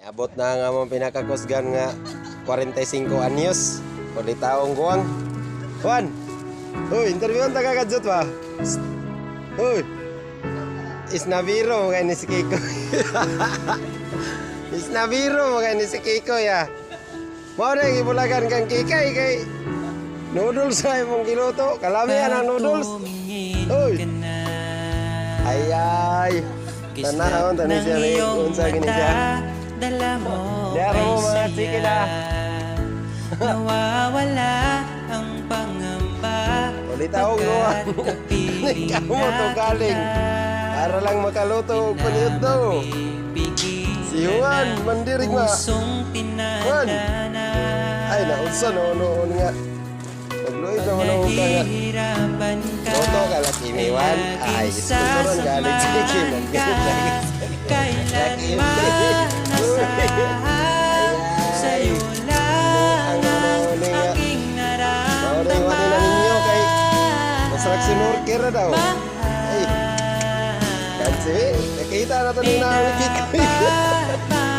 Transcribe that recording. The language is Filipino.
Abot na nga mong pinakakusgan nga 45 anyos. Kuli taong guwang. Juan! Uy, interviewan ta kakadzot ba? Uy! Isnabiro mo kayo ni si Kiko. Isnabiro mo kayo ni si Kiko ya. Mau na yung ibulagan kang kikay kay noodles na imong giluto. Kalamihan ang noodles. Uy! Ay ay! Tanahon, tanin siya may unsa gini siya. Dara mo mga chiki na. Nawawala ang pangamba. Ulit ako gawa. Ikaw mo to galing. Para lang makaluto og paniyod do. Si Juan, mandirig ma. Juan! Ay, naunsa noon nga. Nagluid naman ang uka nga. Luto ka lang kimiwan. Ay, isuturan galing chiki. Magbirit lagi. Sa'yo lang ang aking nararamdaman. Masarap sinurkir na daw. Ay, kansi, nakita na ito nung nakikita.